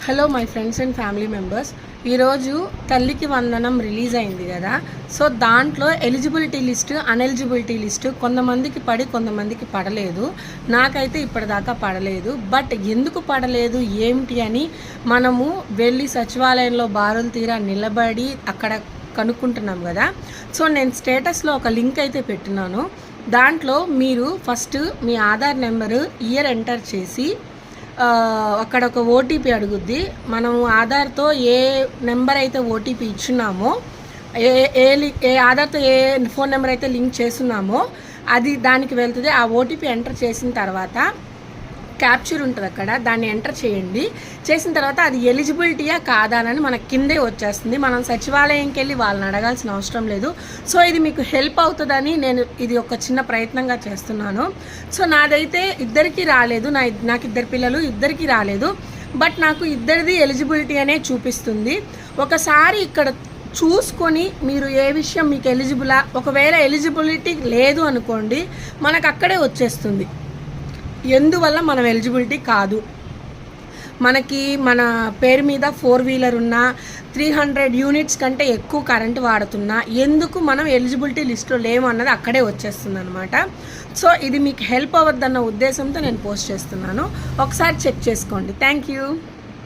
Hello my friends and family members. ఈరోజు తల్లికి వందనం రిలీజ్ అయింది కదా. సో దాంట్లో ఎలిజిబిలిటీ లిస్టు అన్ఎలిజిబిలిటీ లిస్టు కొంతమందికి పడి కొంతమందికి పడలేదు. నాకైతే ఇప్పటిదాకా పడలేదు. బట్ ఎందుకు పడలేదు ఏమిటి అని మనము వెళ్ళి సచివాలయంలో బారులు తీరా నిలబడి అక్కడ కనుక్కుంటున్నాం కదా. సో నేను స్టేటస్లో ఒక లింక్ అయితే పెట్టినాను. దాంట్లో మీరు ఫస్ట్ మీ ఆధార్ నెంబరు ఇయర్ ఎంటర్ చేసి అక్కడ ఒక ఓటీపీ అడుగుద్ది. మనం ఆధార్తో ఏ నెంబర్ అయితే ఓటీపీ ఇచ్చున్నామో, ఏ ఆధార్తో ఏ ఫోన్ నెంబర్ అయితే లింక్ చేస్తున్నామో అది దానికి వెళ్తుంది. ఆ ఓటీపీ ఎంటర్ చేసిన తర్వాత క్యాప్చర్ ఉంటుంది అక్కడ, దాన్ని ఎంటర్ చేయండి. చేసిన తర్వాత అది ఎలిజిబిలిటీయా కాదా అని మనకి కిందే వచ్చేస్తుంది. మనం సచివాలయంకి వెళ్ళి వాళ్ళని అడగాల్సిన అవసరం లేదు. సో ఇది మీకు హెల్ప్ అవుతుందని నేను ఇది ఒక చిన్న ప్రయత్నంగా చేస్తున్నాను. సో నాదైతే ఇద్దరికీ రాలేదు, నాకు ఇద్దరు పిల్లలు, ఇద్దరికీ రాలేదు. బట్ నాకు ఇద్దరిది ఎలిజిబిలిటీ అనే చూపిస్తుంది. ఒకసారి ఇక్కడ చూసుకొని మీరు ఏ విషయం మీకు ఎలిజిబులా, ఒకవేళ ఎలిజిబిలిటీ లేదు అనుకోండి మనకు అక్కడే వచ్చేస్తుంది ఎందువల్ల మనం ఎలిజిబిలిటీ కాదు. మనకి మన పేరు మీద 4 వీలర్ ఉన్నా 300 యూనిట్స్ కంటే ఎక్కువ కరెంటు వాడుతున్నా ఎందుకు మనం ఎలిజిబిలిటీ లిస్ట్లో లేము అన్నది అక్కడే వచ్చేస్తుంది అనమాట. సో ఇది మీకు హెల్ప్ అవ్వద్దన్న ఉద్దేశంతో నేను పోస్ట్ చేస్తున్నాను. ఒకసారి చెక్ చేసుకోండి. Thank you.